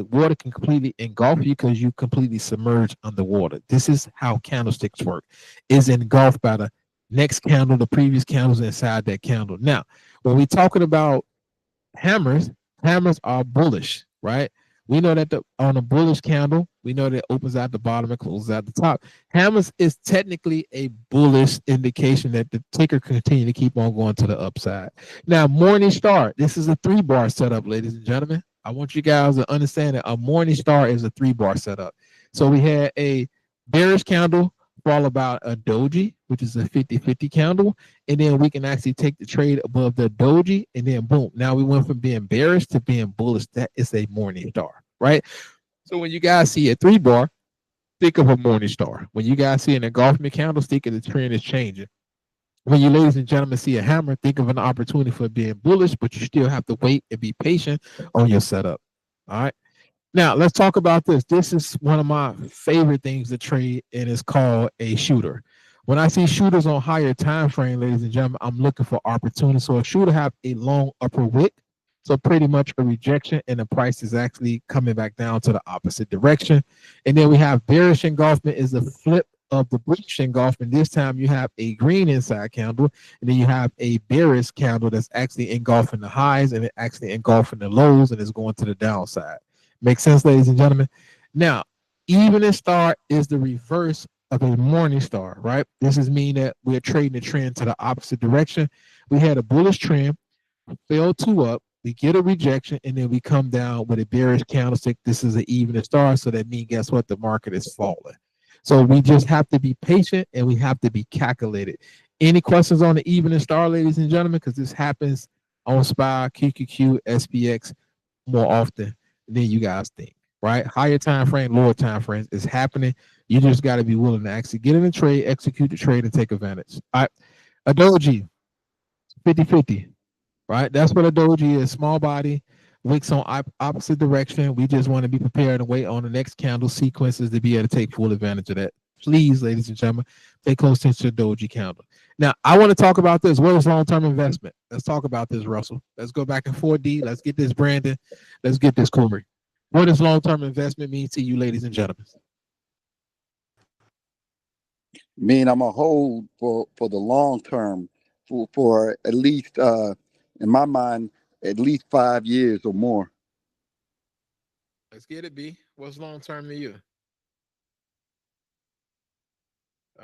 water can completely engulf you because you completely submerge underwater. This is how candlesticks work. Is engulfed by the next candle, the previous candles inside that candle. Now, when we're talking about hammers are bullish, right? We know that on a bullish candle, we know that it opens at the bottom and closes at the top. Hammers is technically a bullish indication that the ticker continue to keep on going to the upside. Now, morning star, this is a 3-bar setup, ladies and gentlemen. I want you guys to understand that a morning star is a 3-bar setup. So we had a bearish candle followed by a doji, which is a 50-50 candle, and then we can actually take the trade above the doji, and then boom, now we went from being bearish to being bullish. That is a morning star, right? So when you guys see a 3-bar, think of a morning star. When you guys see an engulfment candle, think of the trend is changing. When you ladies and gentlemen see a hammer, think of an opportunity for being bullish, but you still have to wait and be patient on your setup. All right. Now, let's talk about this. This is one of my favorite things to trade, and it's called a shooter. When I see shooters on higher time frame, ladies and gentlemen, I'm looking for opportunity. So a shooter have a long upper wick, so pretty much a rejection, and the price is actually coming back down to the opposite direction. And then we have bearish engulfment is the flip of the bullish engulfment. This time you have a green inside candle, and then you have a bearish candle that's actually engulfing the highs and it actually engulfing the lows, and it's going to the downside. Make sense, ladies and gentlemen? Now, evening star is the reverse of a morning star, right? This is mean that we're trading the trend to the opposite direction. We had a bullish trend, fell 2 up, we get a rejection, and then we come down with a bearish candlestick. This is an evening star, so that means, guess what? The market is falling. So we just have to be patient and we have to be calculated. Any questions on the evening star, ladies and gentlemen? Because this happens on SPY, QQQ, SPX more often than you guys think, right? Higher time frame, lower time frames is happening. You just got to be willing to actually get in the trade, execute the trade, and take advantage. All right, a doji, 50-50, right? That's what a doji is. Small body, wicks on opposite direction. We just want to be prepared and wait on the next candle sequences to be able to take full advantage of that. Please, ladies and gentlemen, pay close attention to the doji candle. Now, I want to talk about this. What is long-term investment? Let's talk about this, Russell. Let's go back and 4D. Let's get this, Brandon. Let's get this, Corey. What does long-term investment mean to you, ladies and gentlemen? Mean I'm a hold for the long term for at least in my mind at least 5 years or more. Let's get it, B. What's long-term to you?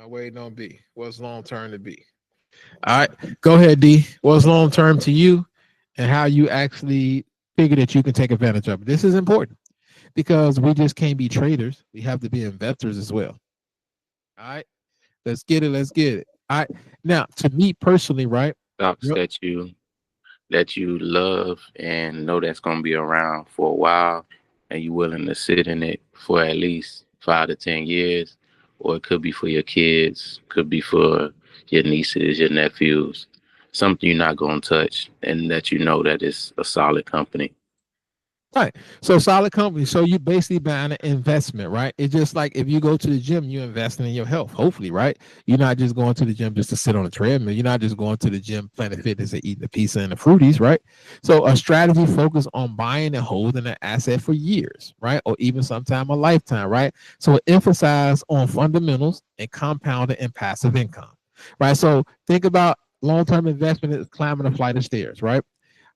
Waiting on B. What's long-term to B? All right, go ahead, D. What's long-term to you and how you actually figure that you can take advantage of it? This is important because we just can't be traders. We have to be investors as well. All right, let's get it. Let's get it. All right, now to me personally, right? Stocks that you love and know that's going to be around for a while, and you're willing to sit in it for at least 5 to 10 years. Or it could be for your kids, could be for your nieces, your nephews, something you're not going to touch, and that you know that it's a solid company. Right. So solid company. So you basically buying an investment, right? It's just like if you go to the gym, you're investing in your health, hopefully, right? You're not just going to the gym just to sit on a treadmill. You're not just going to the gym, Planet Fitness, and eating a pizza and the fruities, right? So a strategy focused on buying and holding an asset for years, right? Or even sometime a lifetime, right? So it emphasizes on fundamentals and compounding and passive income, right? So think about long-term investment is climbing a flight of stairs, right?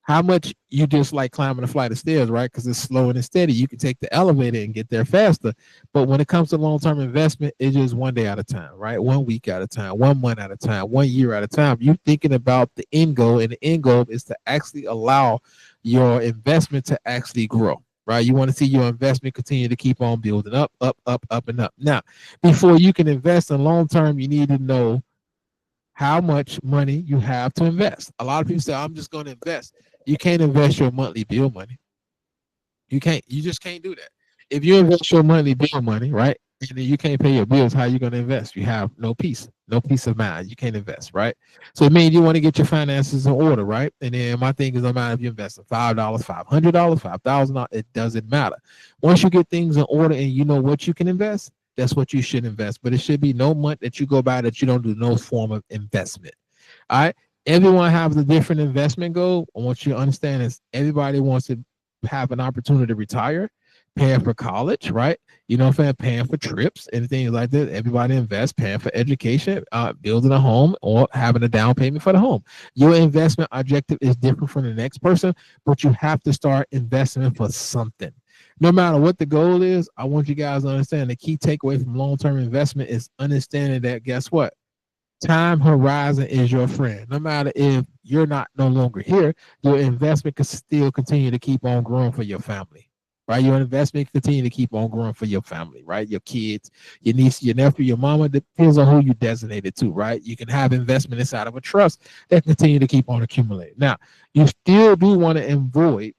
how much you just like climbing a flight of stairs, right? Because it's slow and steady. You can take the elevator and get there faster. But when it comes to long-term investment, it's just one day at a time, right? 1 week at a time, 1 month at a time, 1 year at a time. You're thinking about the end goal, and the end goal is to actually allow your investment to actually grow, right? You want to see your investment continue to keep on building up, up, up, up, and up. Now, before you can invest in long term, you need to know how much money you have to invest. A lot of people say, I'm just going to invest. You can't invest your monthly bill money. You can't. You just can't do that. If you invest your monthly bill money, right, and then you can't pay your bills, how are you going to invest? You have no peace of mind. You can't invest, right? So it means you want to get your finances in order, right? And then my thing is, no matter if you invest in $5, $500, $5,000, it doesn't matter. Once you get things in order and you know what you can invest, that's what you should invest. But it should be no month that you go by that you don't do no form of investment. All right. Everyone has a different investment goal. I want you to understand is everybody wants to have an opportunity to retire, paying for college, right? You know what I'm saying? Paying for trips and things like that. Everybody invests, paying for education, building a home, or having a down payment for the home. Your investment objective is different from the next person, but you have to start investing for something. No matter what the goal is, I want you guys to understand the key takeaway from long-term investment is understanding that, guess what? Time horizon is your friend. No matter if you're not no longer here, your investment can still continue to keep on growing for your family, right? Your investment continue to keep on growing for your family, right? Your kids, your niece, your nephew, your mama, depends on who you designate it to, right? You can have investment inside of a trust that continue to keep on accumulating. Now, you still do want to avoid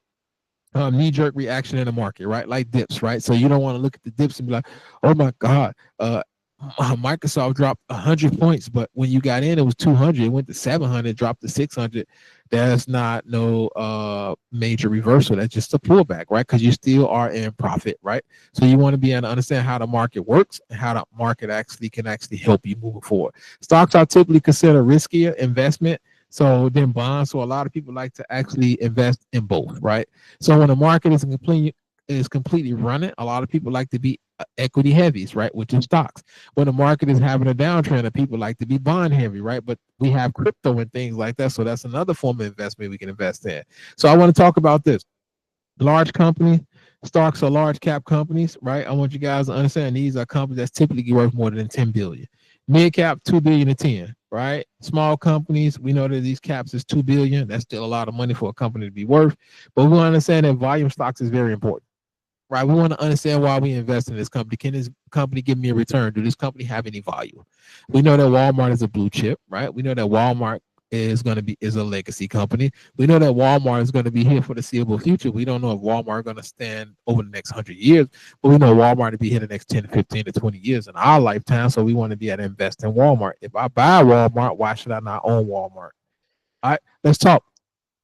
knee-jerk reaction in the market, right? Like dips, right? So you don't want to look at the dips and be like, oh my God, Microsoft dropped 100 points, but when you got in, it was 200. It went to 700, dropped to 600. That's not no major reversal. That's just a pullback, right? Because you still are in profit, right? So you want to be able to understand how the market works and how the market can help you move forward. Stocks are typically considered riskier investment. So then bonds. So a lot of people like to actually invest in both, right? So when the market is completely running, a lot of people like to be equity heavies, right? Which is stocks. When the market is having a downtrend, and people like to be bond heavy, right? But we have crypto and things like that. So that's another form of investment we can invest in. So I want to talk about this. Large company stocks are large cap companies, right? I want you guys to understand these are companies that's typically worth more than 10 billion. Mid cap 2 billion to 10, right? Small companies, we know that these caps is 2 billion. That's still a lot of money for a company to be worth. But we understand that volume stocks is very important, right? We want to understand why we invest in this company. Can this company give me a return? Do this company have any value? We know that Walmart is a blue chip, right? We know that Walmart is a legacy company. We know that Walmart is going to be here for the foreseeable future. We don't know if Walmart is going to stand over the next 100 years, but we know Walmart to be here the next 10, 15 to 20 years in our lifetime. So we want to be able to invest in Walmart. If I buy Walmart, why should I not own Walmart? All right, let's talk.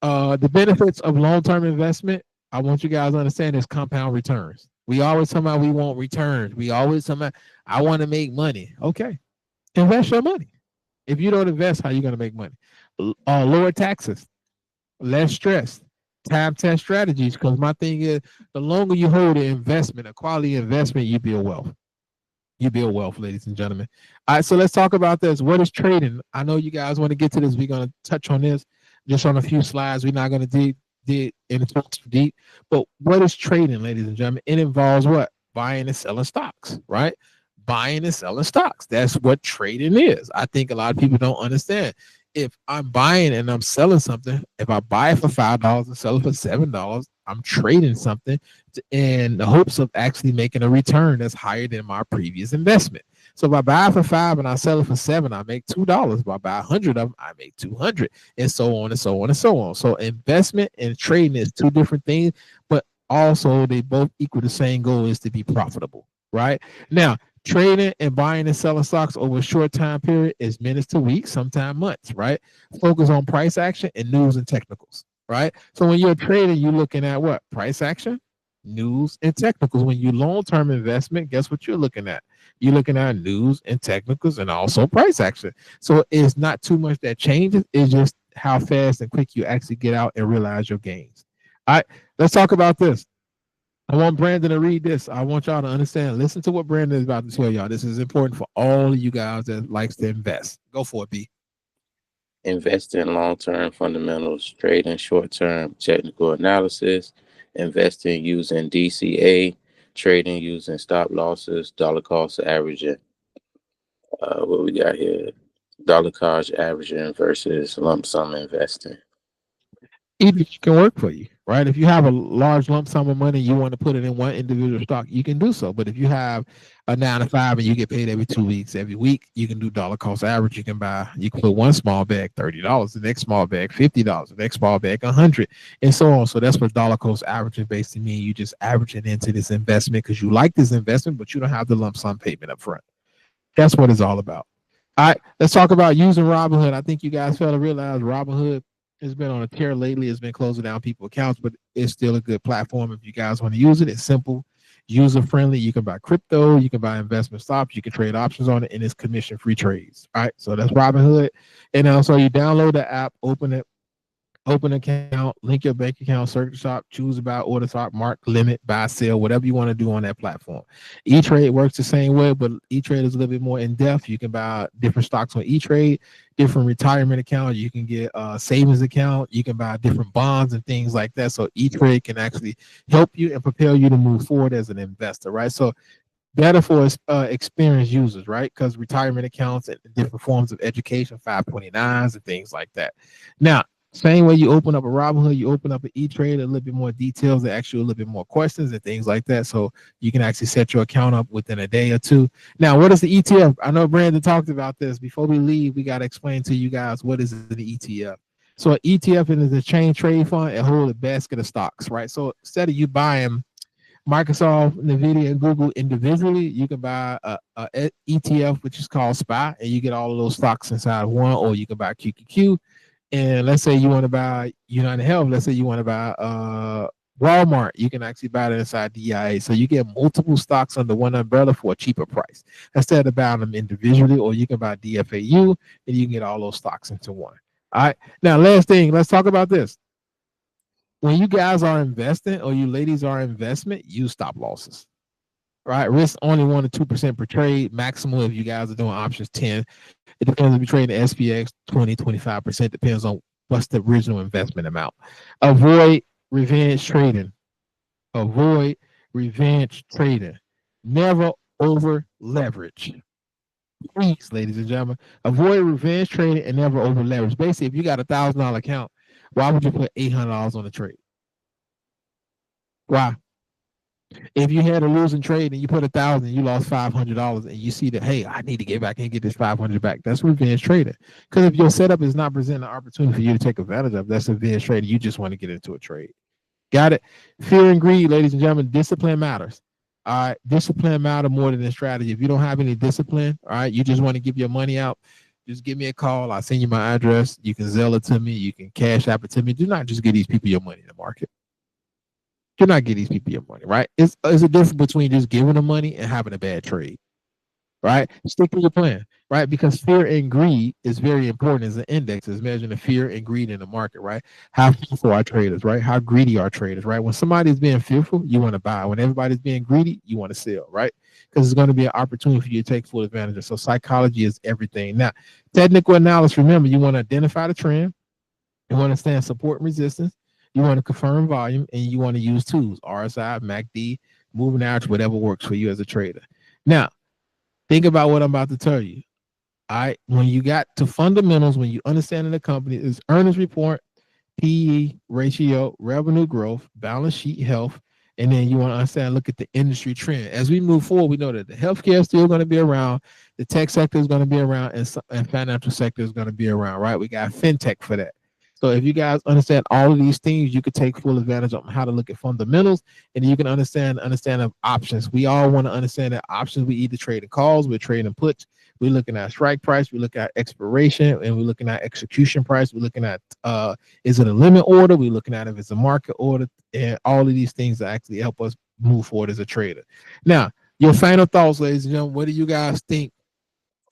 The benefits of long-term investment, I want you guys to understand is compound returns. We always talk about we want returns. We always talk about I want to make money. Okay, invest your money. If you don't invest, how are you going to make money? Lower taxes, less stress, time test strategies. Because my thing is, the longer you hold an investment, a quality investment, you build wealth. You build wealth, ladies and gentlemen. All right, so let's talk about this. What is trading? I know you guys want to get to this. We're going to touch on this just on a few slides. We're not going to dig into too deep. But what is trading, ladies and gentlemen? It involves what? Buying and selling stocks, right? Buying and selling stocks. That's what trading is. I think a lot of people don't understand. If I'm buying and I'm selling something, if I buy it for $5 and sell it for $7, I'm trading something in the hopes of actually making a return that's higher than my previous investment. So if I buy it for $5 and I sell it for $7, I make $2. If I buy 100 of them, I make 200, and so on and so on and so on. So investment and trading is two different things, but also they both equal the same goal, is to be profitable, right? Now, trading and buying and selling stocks over a short time period is minutes to weeks, sometimes months, right? Focus on price action and news and technicals, right? So when you're trading, you're looking at what? Price action, news, and technicals. When you long-term investment, guess what you're looking at? You're looking at news and technicals and also price action. So it's not too much that changes. It's just how fast and quick you actually get out and realize your gains. All right, let's talk about this. I want Brandon to read this. I want y'all to understand. Listen to what Brandon is about to tell y'all. This is important for all of you guys that likes to invest. Go for it, B. invest in long-term fundamentals, trade in short-term technical analysis, investing using DCA, trading using stop losses, dollar cost averaging. What we got here? Dollar cost averaging versus lump sum investing. Either can work for you, right? If you have a large lump sum of money, you want to put it in one individual stock, you can do so. But if you have a 9 to 5 and you get paid every 2 weeks, every week, you can do dollar cost average. You can put one small bag $30, the next small bag $50, the next small bag $100, and so on. So that's what dollar cost averaging basically means. You just averaging into this investment because you like this investment, but you don't have the lump sum payment up front. That's what it's all about. All right, let's talk about using Robinhood. I think you guys fail to realize Robinhood has been on a tear lately. It's been closing down people's accounts, but it's still a good platform if you guys want to use it. It's simple, user friendly. You can buy crypto, you can buy investment stocks, you can trade options on it, and it's commission free trades. All right, so that's Robinhood. And so you download the app, open it, open an account, link your bank account, search the shop, choose about, order stock, mark, limit, buy, sell, whatever you want to do on that platform. E-Trade works the same way, but E-Trade is a little bit more in depth. You can buy different stocks on E-Trade, different retirement accounts. You can get a savings account. You can buy different bonds and things like that. So E-Trade can actually help you and propel you to move forward as an investor, right? So better for experienced users, right? Because retirement accounts and different forms of education, 529s and things like that. Now, same way you open up a Robinhood, you open up an E-Trade, a little bit more details, they ask you a little bit more questions and things like that. So you can actually set your account up within a day or two. Now, what is the ETF? I know Brandon talked about this. Before we leave, we got to explain to you guys what is the ETF. So an ETF is a exchange trade fund. It holds a basket of stocks, right? So instead of you buying Microsoft, Nvidia, and Google individually, you can buy a ETF, which is called SPY, and you get all of those stocks inside one, or you can buy QQQ. And let's say you want to buy United Health, let's say you want to buy Walmart, you can actually buy it inside DIA. So you get multiple stocks under one umbrella for a cheaper price instead of buying them individually, or you can buy DFAU and you can get all those stocks into one. All right. Now, last thing, let's talk about this. When you guys are investing or you ladies are investment, use stop losses. Right, risk only 1 to 2% per trade. Maximum if you guys are doing options 10. It depends if you're trading the SPX 20, 25%. Depends on what's the original investment amount. Avoid revenge trading. Avoid revenge trading. Never over leverage. Please, ladies and gentlemen, avoid revenge trading and never over leverage. Basically, if you got $1,000 account, why would you put $800 on the trade? Why? If you had a losing trade and you put 1,000, you lost $500, and you see that, hey, I need to get back and get this 500 back. That's revenge trading. Because if your setup is not presenting an opportunity for you to take advantage of, that's revenge trading. You just want to get into a trade. Got it? Fear and greed, ladies and gentlemen. Discipline matters. All right, discipline matters more than the strategy. If you don't have any discipline, all right, you just want to give your money out, just give me a call. I'll send you my address. You can Zelle it to me. You can Cash App it to me. Do not just give these people your money in the market. You're not getting these people your money, right? It's a difference between just giving them money and having a bad trade, right? Stick to your plan, right? Because fear and greed is very important as an index. It's measuring the fear and greed in the market, right? How fearful are traders, right? How greedy are traders, right? When somebody's being fearful, you want to buy. When everybody's being greedy, you want to sell, right? Because it's going to be an opportunity for you to take full advantage of. So psychology is everything. Now, technical analysis, remember, you want to identify the trend. You want to understand support and resistance. You want to confirm volume, and you want to use tools, RSI, MACD, moving average, whatever works for you as a trader. Now, think about what I'm about to tell you. All right, when you got to fundamentals, when you understand the company, is earnings report, PE ratio, revenue growth, balance sheet health, and then you want to understand, look at the industry trend. As we move forward, we know that the healthcare is still going to be around, the tech sector is going to be around, and financial sector is going to be around, right? We got fintech for that. So if you guys understand all of these things, you can take full advantage of how to look at fundamentals, and you can understand of options. We all want to understand that options. We either trade in calls, we're trading puts, we're looking at strike price, we look at expiration, and we're looking at execution price. We're looking at is it a limit order? We're looking at if it's a market order, and all of these things that actually help us move forward as a trader. Now, your final thoughts, ladies and gentlemen. What do you guys think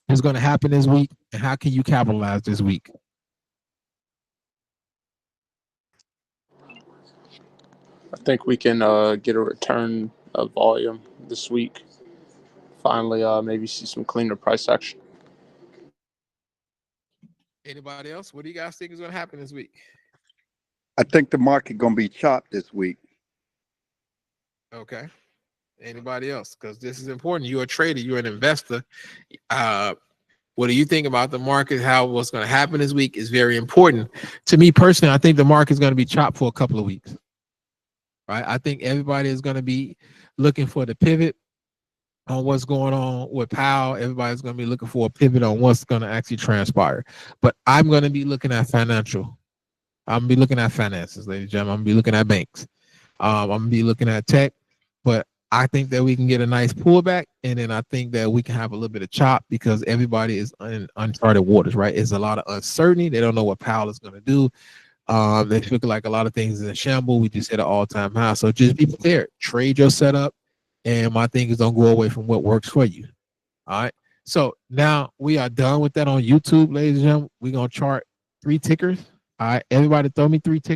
is going to happen this week, and how can you capitalize this week? I think we can get a return of volume this week. Finally, maybe see some cleaner price action. Anybody else? What do you guys think is going to happen this week? I think the market gonna be chopped this week. Okay. Anybody else? Because this is important. You're a trader. You're an investor. What do you think about the market? How what's going to happen this week is very important to me personally. I think the market is going to be chopped for a couple of weeks. Right. I think everybody is going to be looking for the pivot on what's going on with Powell. Everybody's going to be looking for a pivot on what's going to actually transpire. But I'm going to be looking at financial. I'm going to be looking at finances, ladies and gentlemen. I'm going to be looking at banks. I'm going to be looking at tech. But I think that we can get a nice pullback, and then I think that we can have a little bit of chop because everybody is in uncharted waters, right? It's a lot of uncertainty. They don't know what Powell is going to do. They feel like a lot of things is in shambles. We just hit an all-time high. So just be prepared. Trade your setup, and my thing is don't go away from what works for you. All right. So now we are done with that on YouTube, ladies and gentlemen. We're going to chart 3 tickers. All right. Everybody throw me 3 tickers.